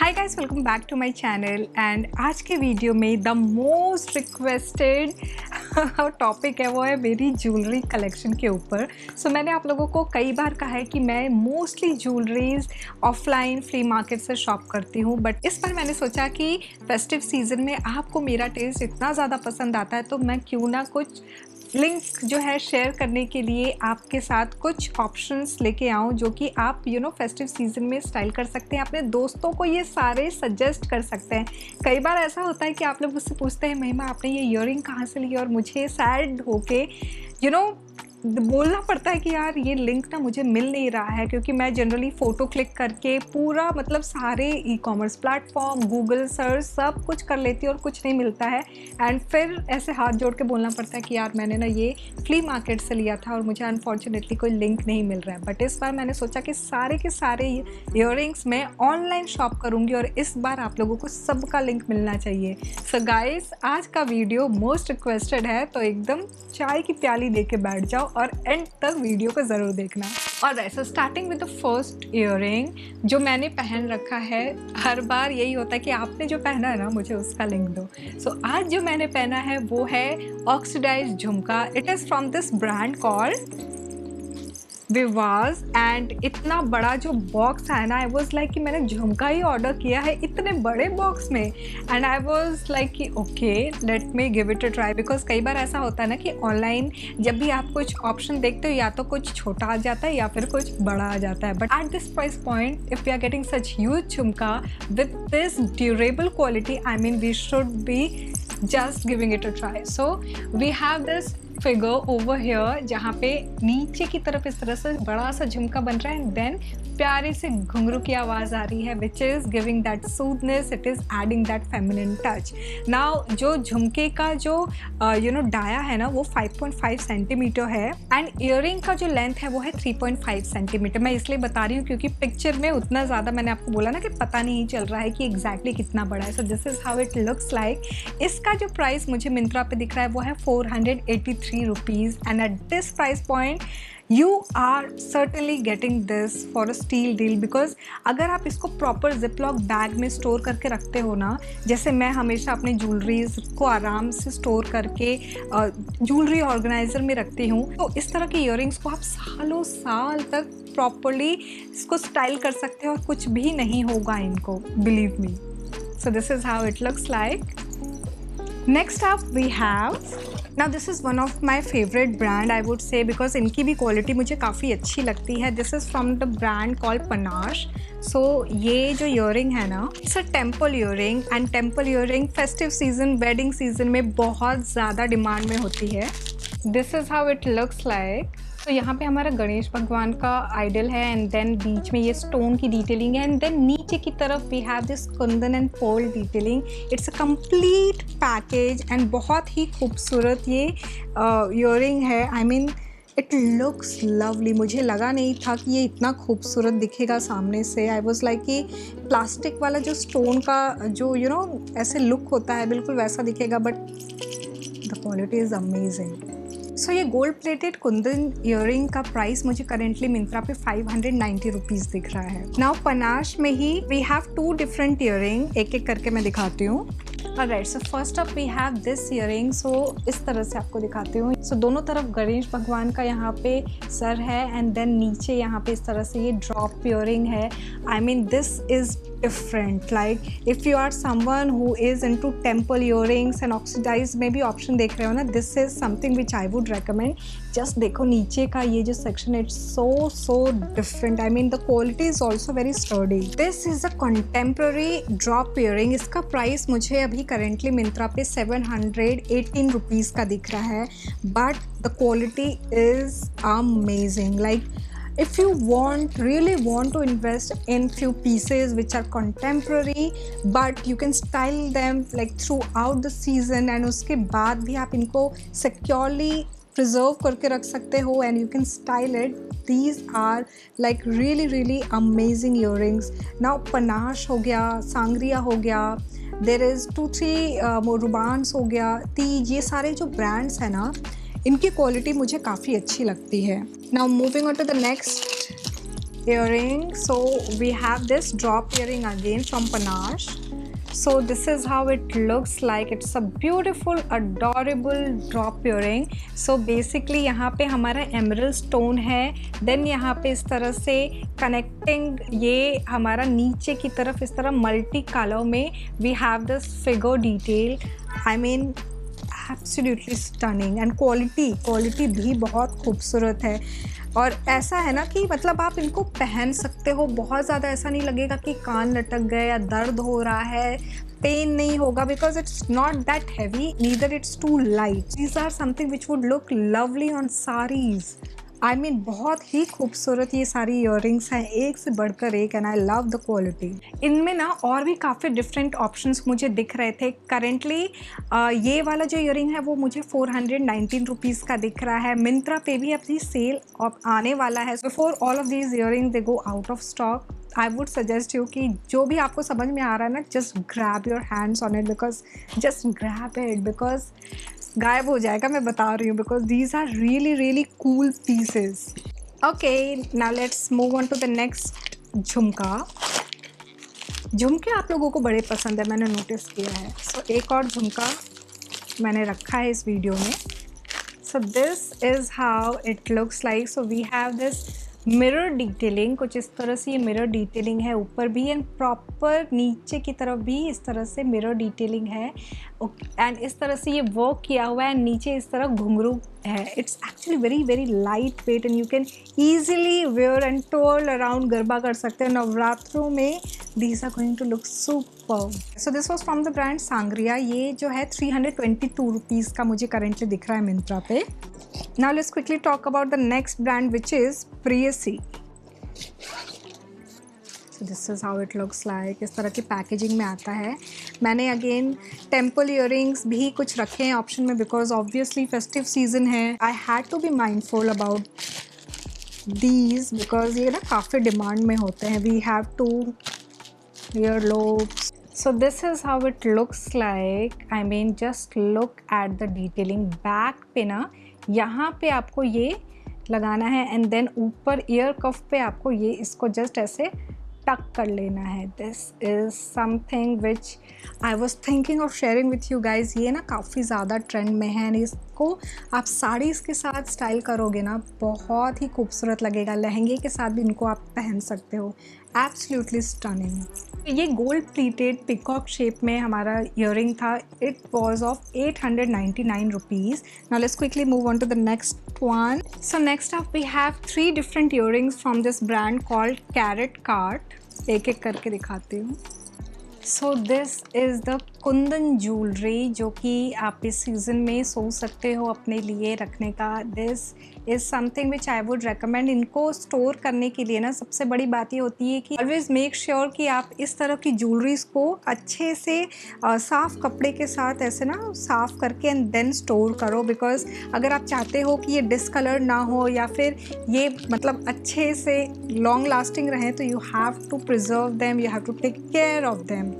Hi guys, welcome back to my channel. And आज के video में द मोस्ट रिक्वेस्टेड टॉपिक है वो है मेरी ज्वेलरी कलेक्शन के ऊपर। सो मैंने आप लोगों को कई बार कहा है कि मैं mostly jewelleries offline flea market से शॉप करती हूँ, बट इस बार मैंने सोचा कि फेस्टिव सीज़न में आपको मेरा टेस्ट इतना ज़्यादा पसंद आता है तो मैं क्यों ना कुछ लिंक जो है शेयर करने के लिए आपके साथ कुछ ऑप्शंस लेके आऊँ जो कि आप फेस्टिव सीज़न में स्टाइल कर सकते हैं, अपने दोस्तों को ये सारे सजेस्ट कर सकते हैं। कई बार ऐसा होता है कि आप लोग मुझसे पूछते हैं महिमा आपने ये ईयरिंग कहाँ से ली, और मुझे सैड होके बोलना पड़ता है कि यार ये लिंक ना मुझे मिल नहीं रहा है, क्योंकि मैं जनरली फ़ोटो क्लिक करके पूरा सारे e commerce platform, Google search सब कुछ कर लेती हूँ और कुछ नहीं मिलता है। एंड फिर ऐसे हाथ जोड़ के बोलना पड़ता है कि यार मैंने ना ये फ्ली मार्केट से लिया था और मुझे अनफॉर्चुनेटली कोई लिंक नहीं मिल रहा है। बट इस बार मैंने सोचा कि सारे के सारे ईयरिंग्स मैं ऑनलाइन शॉप करूँगी और इस बार आप लोगों को सबका लिंक मिलना चाहिए। सो गाइस, आज का वीडियो मोस्ट रिक्वेस्टेड है, तो एकदम चाय की प्याली लेके बैठ जाओ और एंड तक वीडियो को ज़रूर देखना। और वैसे starting with the first earring जो मैंने पहन रखा है, हर बार यही होता है कि आपने जो पहना है ना मुझे उसका लिंक दो। सो आज जो मैंने पहना है वो है ऑक्सीडाइज्ड झुमका। It is from this brand called Vivaz. And इतना बड़ा जो बॉक्स है ना, आई वॉज लाइक कि मैंने झुमका ही ऑर्डर किया है इतने बड़े बॉक्स में। एंड आई वॉज लाइक कि okay let me give it a try, because कई बार ऐसा होता है ना कि ऑनलाइन जब भी आप कुछ ऑप्शन देखते हो या तो कुछ छोटा आ जाता है या फिर कुछ बड़ा आ जाता है। But at this price point if we are getting such huge jhumka with this durable quality, I mean we should be just giving it a try. So we have this figure over here जहाँ पे नीचे की तरफ इस तरह से बड़ा सा झुमका बन रहा है एंड देन प्यारे से घुंघरू की आवाज़ आ रही है, which is giving that soothness, it is adding that feminine touch. Now जो झुमके का जो डाया है ना वो 5.5 सेंटीमीटर है एंड ईयरिंग का जो लेंथ है वो है 3.5 सेंटीमीटर। मैं इसलिए बता रही हूँ क्योंकि पिक्चर में उतना ज़्यादा मैंने आपको बोला ना कि पता नहीं चल रहा है कि एग्जैक्टली कितना बड़ा है। सो this is how it looks like. इसका जो प्राइस मुझे मिंत्रा पे दिख रहा है वो है 483 rupees and at this price point you are certainly getting this for a steal deal, because अगर आप इसको प्रॉपर जिपलॉक बैग में स्टोर करके रखते हो ना, जैसे मैं हमेशा अपने ज्वेलरीज को आराम से स्टोर करके ज्वेलरी ऑर्गेनाइजर में रखती हूँ, तो इस तरह के ईयरिंग्स को आप सालों साल तक प्रॉपरली इसको स्टाइल कर सकते हो और कुछ भी नहीं होगा इनको, believe me. So this is how it looks like. Next up we have, now this is one of my favorite brand I would say, because इनकी भी क्वालिटी मुझे काफ़ी अच्छी लगती है। This is from the brand called Panache. So ये जो earring है ना, it's a temple earring and temple earring festive season, wedding season में बहुत ज़्यादा डिमांड में होती है। This is how it looks like. तो यहाँ पे हमारा गणेश भगवान का आइडल है एंड देन बीच में ये स्टोन की डिटेलिंग है एंड देन नीचे की तरफ we have this kundan and pearl detailing. It's a complete package and बहुत ही खूबसूरत ये ईयरिंग है। I mean it looks lovely. मुझे लगा नहीं था कि ये इतना खूबसूरत दिखेगा सामने से। आई वॉज लाइक कि प्लास्टिक वाला जो स्टोन का जो ऐसे लुक होता है बिल्कुल वैसा दिखेगा, but the quality is amazing. So ये गोल्ड प्लेटेड कुंदन ईयरिंग का प्राइस मुझे करेंटली मिंत्रा पे 590 रुपीज़ दिख रहा है। नाउ पनाश में ही वी हैव 2 डिफरेंट ईयरिंग, एक एक करके मैं दिखाती हूँ। Alright, so first up we have this earring. So इस तरह से आपको दिखाती हूँ। सो दोनों तरफ गणेश भगवान का यहाँ पे सर है एंड देन नीचे यहाँ पे इस तरह से ये ड्रॉप ईयरिंग है। I mean this is different. Like if you are someone who is into temple earrings and oxidise में भी ऑप्शन देख रहे हो ना, this is something which I would recommend. Just देखो नीचे का ये जो section, it's so different. I mean the quality is also very sturdy. This is a contemporary drop earring. इसका प्राइस मुझे अभी करेंटली मिंत्रा पे 718 रुपीज़ का दिख रहा है, but the quality is amazing. Like if you really want to invest in few pieces which are contemporary but you can style them like throughout the season and उसके बाद भी आप इनको securely preserve करके रख सकते हो and you can style it, these are like really amazing earrings. Now panache हो गया, सांगरिया हो गया, there is 2-3 रुबान्स हो गया, तीज, ये सारे जो ब्रांड्स हैं ना इनकी क्वालिटी मुझे काफ़ी अच्छी लगती है। Now moving on to the next earring. So we have this drop earring again from Panache. So this is how it looks like. It's a beautiful adorable drop earring. So basically यहाँ पे हमारा emerald stone है, then यहाँ पे इस तरह से connecting ये हमारा नीचे की तरफ इस तरह multi color में we have this figure detail. I mean absolutely stunning and quality भी बहुत खूबसूरत है। और ऐसा है ना कि मतलब आप इनको पहन सकते हो, बहुत ज़्यादा ऐसा नहीं लगेगा कि कान लटक गए या दर्द हो रहा है, पेन नहीं होगा, because it's not that heavy, neither it's too light. These are something which would look lovely on saris. I mean बहुत ही खूबसूरत ये सारी ईयरिंग्स हैं, एक से बढ़कर एक, and I love the quality. इनमें ना और भी काफ़ी डिफरेंट ऑप्शंस मुझे दिख रहे थे। करेंटली ये वाला जो ईयरिंग है वो मुझे 419 रुपीज़ का दिख रहा है। मिंत्रा पे भी अपनी सेल आने वाला है। Before all of these earrings they go out of stock, I would suggest you कि जो भी आपको समझ में आ रहा है ना, just grab your hands on it, because just grab it, because गायब हो जाएगा, मैं बता रही हूँ, because these are really cool pieces. Okay, now let's move on to the next jhumka. झुमके आप लोगों को बड़े पसंद है, मैंने नोटिस किया है। सो एक और झुमका मैंने रखा है इस वीडियो में। So this is how it looks like. So we have this mirror detailing, कुछ इस तरह से ये मिरर डिटेलिंग है ऊपर भी, एंड प्रॉपर नीचे की तरफ भी इस तरह से मिरर डिटेलिंग है, एंड इस तरह से ये वर्क किया हुआ है, नीचे इस तरह घुंघरू है। It's actually very light weight and you can easily wear and twirl around, Garba कर सकते हैं नवरात्रों में। These are going to look super. So this was from the brand Sangria. ये जो है 322 रुपीज़ का मुझे करेंटली दिख रहा है मिंत्रा पे। Now let's quickly talk about the next brand, which is Priyasi. So this is how it looks like. इस तरह की पैकेजिंग में आता है। मैंने अगेन टेम्पल ईयरिंग्स भी कुछ रखे हैं ऑप्शन में, बिकॉज ऑब्वियसली फेस्टिव सीजन है। I had to be mindful about these, because ये ना काफ़ी डिमांड में होते हैं। We have two earlobes. So this is how it looks like. I mean just look at the detailing. Back पे ना यहाँ पे आपको ये लगाना है, एंड देन ऊपर ईयर कफ पे आपको ये इसको जस्ट ऐसे टक कर लेना है। This is something which I was thinking of sharing with you guys. ये ना काफ़ी ज़्यादा ट्रेंड में है, एंड इसको आप साड़ीज़ के साथ स्टाइल करोगे ना, बहुत ही खूबसूरत लगेगा। लहंगे के साथ भी इनको आप पहन सकते हो। Absolutely stunning. ये गोल्ड प्लीटेड पिकॉक शेप में हमारा ईयरिंग था। It was of 899 rupees. Now let's quickly move on to the next one. So next up we have 3 different earrings from this brand called Carat Cart. एक एक करके दिखाती हूँ। So this is the kundan jewellery, जो कि आप इस season में सोच सकते हो अपने लिए रखने का। This is something which I would recommend. इनको स्टोर करने के लिए ना सबसे बड़ी बात ये होती है कि ऑलवेज मेक श्योर कि आप इस तरह की ज्वेलरीज को अच्छे से साफ़ कपड़े के साथ ऐसे ना साफ़ करके एंड देन स्टोर करो, बिकॉज अगर आप चाहते हो कि ये डिसकलर ना हो या फिर ये मतलब अच्छे से लॉन्ग लास्टिंग रहे, तो you have to preserve them, you have to take care of them.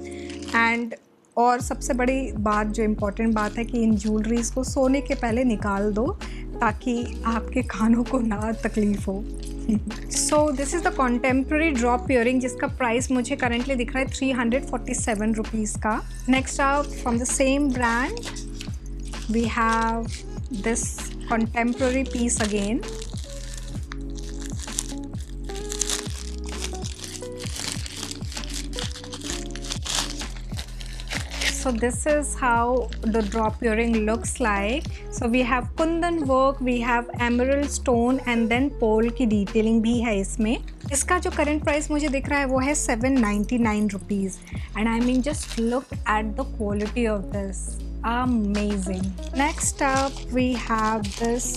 And और सबसे बड़ी बात, जो इम्पोर्टेंट बात है, कि इन ज्वेलरीज को सोने के पहले निकाल दो ताकि आपके कानों को ना तकलीफ़ हो। So this is the contemporary drop earring, जिसका प्राइस मुझे करेंटली दिख रहा है 347 रुपीज़ का। Next out from the same brand we have this contemporary piece again. So this is how the drop earring looks like. So we have kundan work, we have emerald stone and then pearl की detailing भी है इसमें। इसका जो current price मुझे दिख रहा है वो है 799 rupees, and I mean just look at the quality of this, amazing. Next up we have this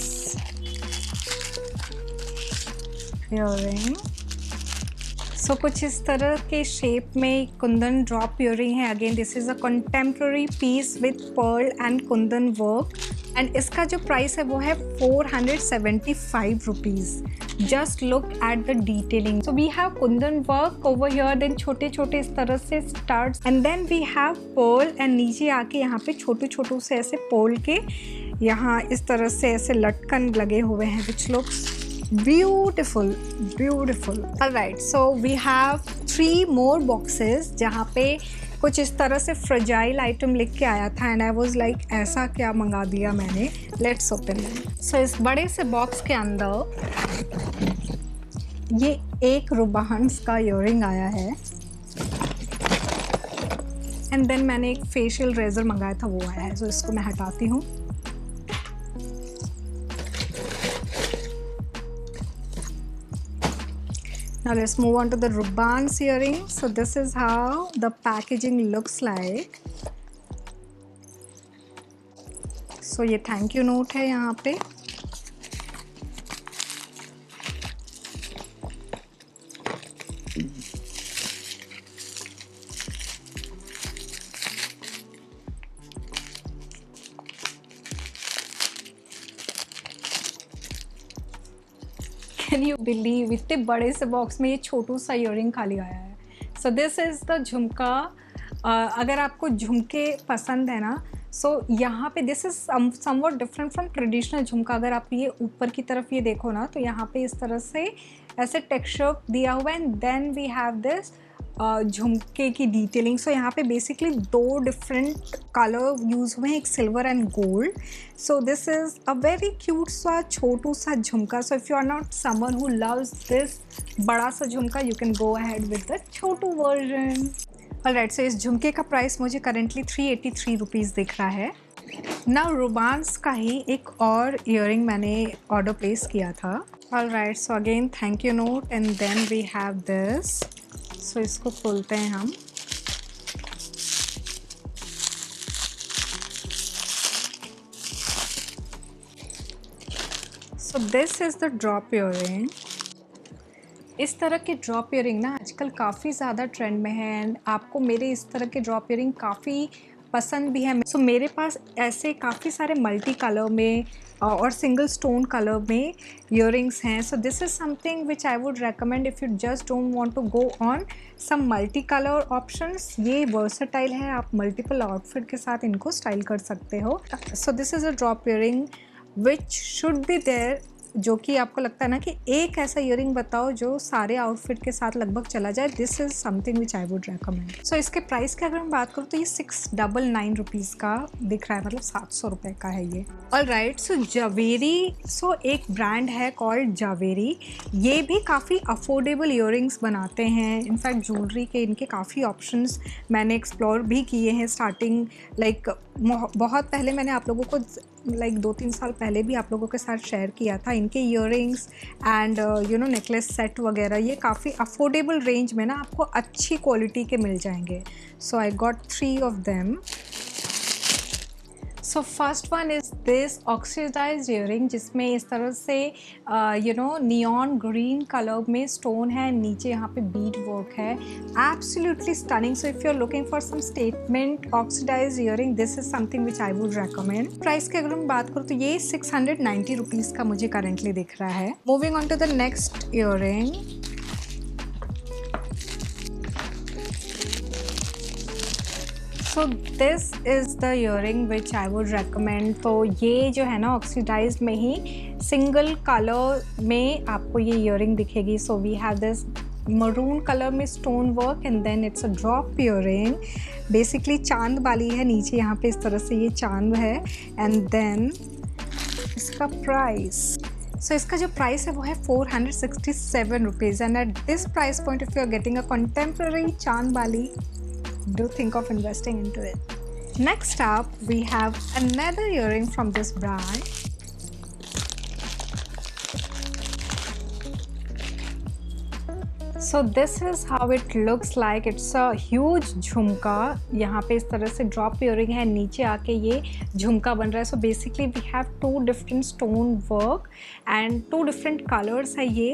earring. सो कुछ इस तरह के शेप में कुंदन ड्रॉप ईयरिंग है। Again this is a contemporary piece with pearl and kundan work, and इसका जो price है वो है 475 rupees. Just look at the detailing. So we have kundan work over here, then छोटे छोटे इस तरह से starts, and then we have pearl, and नीचे आके यहाँ पे छोटू छोटू से ऐसे पर्ल के यहाँ इस तरह से ऐसे लटकन लगे हुए हैं, which looks beautiful beautiful. Alright, so we have 3 more boxes जहाँ पे कुछ इस तरह से फ्रेजाइल आइटम लिख के आया था एंड आई वाज लाइक ऐसा क्या मंगा दिया मैंने। Let's open it. सो इस बड़े से बॉक्स के अंदर ये एक रुबान्स का ईयरिंग आया है एंड देन मैंने एक फेशियल रेजर मंगाया था, वो आया है। सो इसको मैं हटाती हूँ। Now let's move on to the Ruban's earring. So this is how the packaging looks like. So ये thank you note है यहाँ पे। कैन यू बिलीव इतने बड़े से बॉक्स में ये छोटू सा ईयरिंग खाली आया है। सो दिस इज़ द झुमका। अगर आपको झुमके पसंद है ना, सो यहाँ पे this is somewhat different from traditional झुमका। अगर आप ये ऊपर की तरफ ये देखो ना, तो यहाँ पे इस तरह से ऐसे टेक्सचर दिया हुआ है and then we have this झुमके की डिटेलिंग। सो यहाँ पे बेसिकली 2 डिफरेंट कलर यूज़ हुए हैं, एक silver and gold. So this is a very cute सा छोटू सा झुमका। So if you are not someone who loves this बड़ा सा झुमका, you can go ahead with the छोटू वर्जन। ऑलराइट, सो इस झुमके का प्राइस मुझे करेंटली 383 रुपीज़ दिख रहा है। नाउ रुबान्स का ही एक और ईयरिंग मैंने ऑर्डर प्लेस किया था। Alright, so again thank you note and then we have this. So इसको खोलते हैं हम। So this is the drop earring. इस तरह के ड्रॉप ईयरिंग ना आजकल काफ़ी ज़्यादा ट्रेंड में है एंड आपको मेरे इस तरह के ड्रॉप ईयरिंग काफ़ी पसंद भी है। सो मेरे पास ऐसे काफ़ी सारे मल्टी कलर में और सिंगल स्टोन कलर में ईयरिंग्स हैं। So this is something which I would recommend if you just don't want to go on some multi colour options. ये वर्सेटाइल है, आप मल्टीपल आउटफिट के साथ इनको स्टाइल कर सकते हो। So this is a drop earring which should be there, जो कि आपको लगता है ना कि एक ऐसा ईयरिंग बताओ जो सारे आउटफिट के साथ लगभग चला जाए। This is something which I would recommend. So इसके प्राइस की अगर मैं बात करूँ तो ये 699 रुपीज़ का दिख रहा है, मतलब 700 रुपये का है ये। ऑलराइट, सो जावेरी, सो एक ब्रांड है कॉल्ड जावेरी। ये भी काफ़ी अफोर्डेबल ईयरिंग्स बनाते हैं। इनफैक्ट ज्वेलरी के इनके काफ़ी ऑप्शंस मैंने एक्सप्लोर भी किए हैं। स्टार्टिंग लाइक बहुत पहले मैंने आप लोगों को 2-3 साल पहले भी आप लोगों के साथ शेयर किया था इनके ईयरिंग्स एंड नेकलेस सेट वगैरह। ये काफ़ी अफोर्डेबल रेंज में ना आपको अच्छी क्वालिटी के मिल जाएंगे। So I got 3 of them. So first one is this oxidised earring, जिसमें इस तरह से नियॉन ग्रीन कलर में स्टोन है, नीचे यहाँ पे बीड वर्क है। Absolutely stunning. So if you are looking for some statement oxidised earring, this is something which I would recommend. Price की अगर मैं बात करूँ तो ये 690 रुपीज़ का मुझे करेंटली दिख रहा है। Moving on to the next earring. So this is the earring which I would recommend. तो ये जो है ना ऑक्सीडाइज्ड में ही सिंगल कलर में आपको ये ईयरिंग दिखेगी। So we have this maroon colour में stone work and then it's a drop earring. Basically चांद वाली है, नीचे यहाँ पे इस तरह से ये चांद है एंड देन इसका प्राइस। सो इसका जो प्राइस है वो है 467 rupees and at this price point if you are getting a contemporary चांद वाली, do think of investing into it. Next up, we have another earring from this brand. So this is how it looks like. It's a huge झुमका। यहाँ पे इस तरह से drop earring है, नीचे आके ये झुमका बन रहा है। So basically we have 2 different stone work and 2 different colors है ये।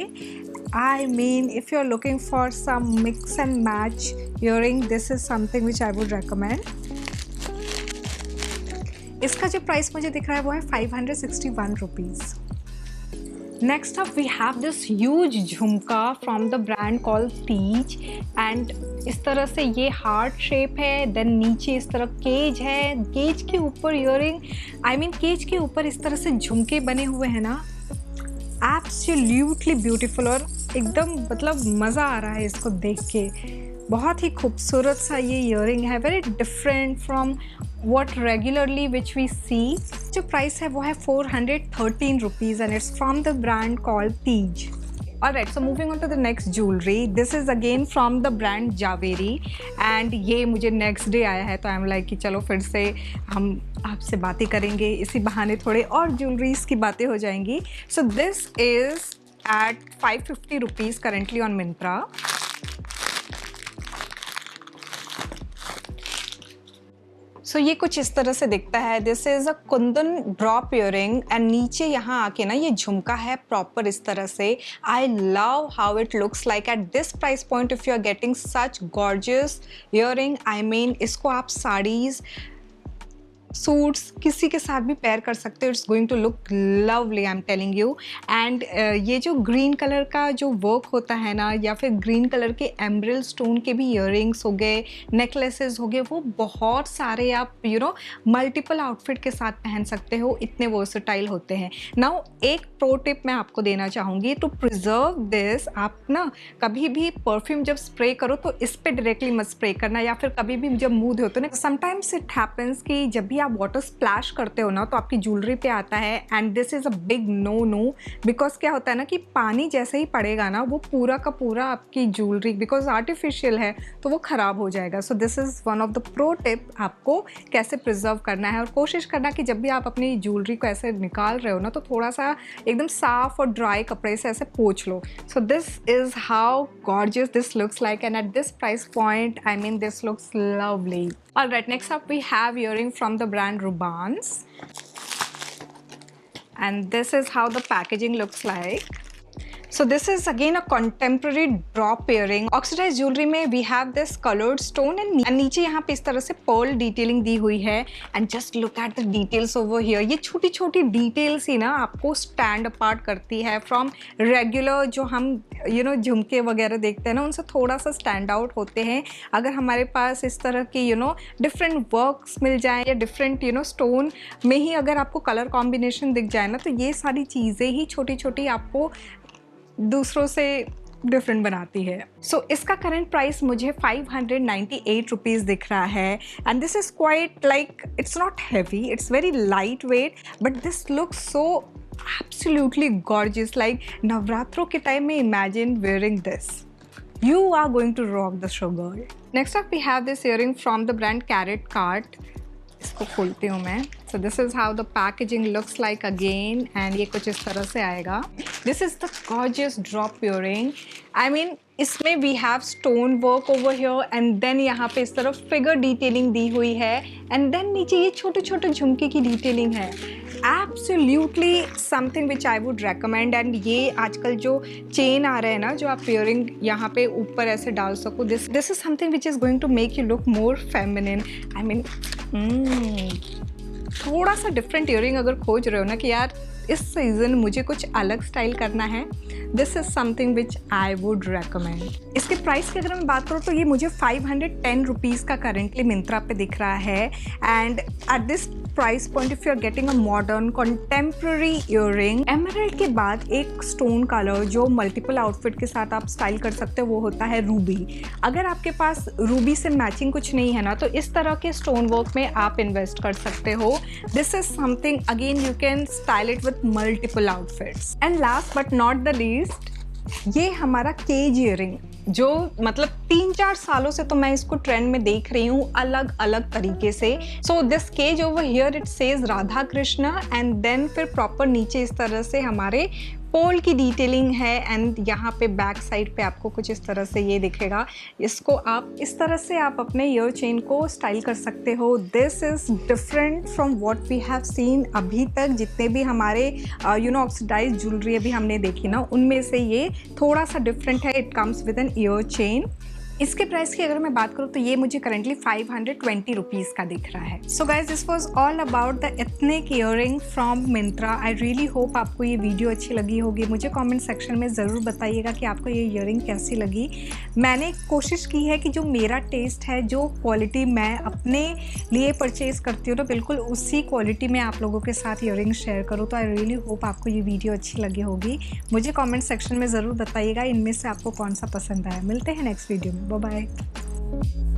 I mean, if you're looking for some mix and match earring, this is something which I would recommend. इसका जो प्राइस मुझे दिख रहा है वो है 561 rupees. Next up we have this huge झुमका from the brand called Teej and इस तरह से ये हार्ट शेप है। देन नीचे इस तरह केज है, केज के ऊपर ईयरिंग, आई मीन केज के ऊपर इस तरह से झुमके बने हुए हैं ना। एब्सोल्युटली ब्यूटीफुल और एकदम मतलब मज़ा आ रहा है इसको देख के। बहुत ही खूबसूरत सा ये ईयरिंग है, very different from what regularly which we see. जो प्राइस है वो है 413 rupees and it's from the brand called Teej. Alright, so moving on to the next jewelry. This is again from the brand Javeri and ये मुझे next day आया है, तो I am like कि चलो फिर से हम आपसे बातें करेंगे, इसी बहाने थोड़े और ज्वेलरीज की बातें हो जाएंगी। So this is at 550 rupees currently on Myntra. सो ये कुछ इस तरह से दिखता है। This is a kundan drop earring and नीचे यहाँ आके ना ये झुमका है प्रॉपर इस तरह से। I love how it looks like at this price point. If you are getting such gorgeous earring, I mean इसको आप साड़ीज़, सूट्स किसी के साथ भी पेयर कर सकते हो। It's going to look lovely, I am telling you. And ये जो ग्रीन कलर का जो वर्क होता है ना, या फिर ग्रीन कलर के एम्ब्रिल स्टोन के भी ईयरिंग्स हो गए, नेकलेसेस हो गए, वो बहुत सारे आप मल्टीपल आउटफिट के साथ पहन सकते हो, इतने वर्सेटाइल होते हैं। नाउ एक प्रो टिप मैं आपको देना चाहूँगी टू प्रिजर्व दिस। आप ना कभी भी परफ्यूम जब स्प्रे करो तो इस पर डायरेक्टली मत स्प्रे करना, या फिर कभी भी जब मूव होते हो ना, समटाइम्स इट हैपन्स कि जब भी आप वाटर स्प्लैश करते हो ना तो आपकी ज्वेलरी पे आता है and this is a big no no. Because क्या होता है ना कि पानी जैसे ही पड़ेगा ना वो पूरा का पूरा आपकी ज्वेलरी, बिकॉज आर्टिफिशियल है तो वो ख़राब हो जाएगा। सो this is one of the pro tip आपको कैसे प्रिजर्व करना है। और कोशिश करना कि जब भी आप अपनी ज्वेलरी को ऐसे निकाल रहे हो ना तो थोड़ा सा एकदम साफ और ड्राई कपड़े से ऐसे पोंछ लो। So this is how gorgeous this looks like and at this price point, I mean this looks lovely. Alright, next up we have earring from the brand Rubans, and this is how the packaging looks like. So this is again a contemporary drop earring. Oxidized jewelry में we have this colored stone and नीचे यहाँ पे इस तरह से pearl detailing दी हुई है। And just look at the details over here. ये छोटी छोटी details ही ना आपको stand apart करती है from regular जो हम झुमके वगैरह देखते हैं ना, उनसे थोड़ा सा stand out होते हैं। अगर हमारे पास इस तरह की different works मिल जाए या different stone में ही अगर आपको color combination दिख जाए ना, तो ये सारी चीज़ें ही छोटी छोटी आपको दूसरों से डिफरेंट बनाती है। सो इसका करंट प्राइस मुझे 598 रुपीज़ दिख रहा है and this is quite like, it's not heavy, it's very light wait, but this looks so absolutely gorgeous. Like नवरात्रों के टाइम में imagine wearing this, you are going to rock the show, girl. Next up we have this earring from the brand Carrot Cart. इसको खोलती हूँ मैं। So this is how the packaging looks like again, and ये कुछ इस तरह से आएगा। This is the gorgeous drop earring. I mean इसमें we have stone work over here and then यहाँ पे इस तरफ figure detailing दी हुई है and then नीचे ये छोटे छोटे झुमके की detailing है। Absolutely something which I would recommend। and ये आजकल जो चेन आ रहे हैं ना, जो आप earring यहाँ पे ऊपर ऐसे डाल सको, this is something which is going to make you look more feminine। I mean थोड़ा सा डिफरेंट ईयरिंग अगर खोज रहे हो ना कि यार इस सीज़न मुझे कुछ अलग स्टाइल करना है, this is something which I would recommend. इसके प्राइस की अगर मैं बात करूँ तो ये मुझे 510 रुपीज़ का करेंटली मिंत्रा पे दिख रहा है। And at this price point if you are getting a modern contemporary earring, emerald के बाद एक स्टोन कलर जो मल्टीपल आउटफिट के साथ आप स्टाइल कर सकते हो वो होता है रूबी। अगर आपके पास रूबी से मैचिंग कुछ नहीं है ना, तो इस तरह के स्टोन वर्क में आप इन्वेस्ट कर सकते हो। This is something again you can style it with multiple outfits. And last but not the least, ये हमारा केज ईयरिंग, जो मतलब 3-4 सालों से तो मैं इसको ट्रेंड में देख रही हूँ अलग अलग तरीके से। So this cage over here it says Radha Krishna and then फिर प्रॉपर नीचे इस तरह से हमारे पोल की डिटेलिंग है एंड यहाँ पे बैक साइड पे आपको कुछ इस तरह से ये दिखेगा। इसको आप इस तरह से आप अपने ईयर चेन को स्टाइल कर सकते हो। This is different from what we have seen अभी तक। जितने भी हमारे ऑक्सीडाइज ज्वेलरी अभी हमने देखी ना, उनमें से ये थोड़ा सा डिफरेंट है। It comes with an ear chain. इसके प्राइस की अगर मैं बात करूँ तो ये मुझे करंटली 520 रुपीज़ का दिख रहा है। So guys this was all about the ethnic earring from Myntra. I really hope आपको ये वीडियो अच्छी लगी होगी। मुझे कमेंट सेक्शन में ज़रूर बताइएगा कि आपको ये ईयरिंग कैसी लगी। मैंने कोशिश की है कि जो मेरा टेस्ट है, जो क्वालिटी मैं अपने लिए परचेज़ करती हूँ तो बिल्कुल उसी क्वालिटी में आप लोगों के साथ ईयरिंग शेयर करूँ। तो आई रियली होप आपको ये वीडियो अच्छी लगी होगी। मुझे कमेंट सेक्शन में ज़रूर बताइएगा इनमें से आपको कौन सा पसंद आया। मिलते हैं नेक्स्ट वीडियो में। Bye bye.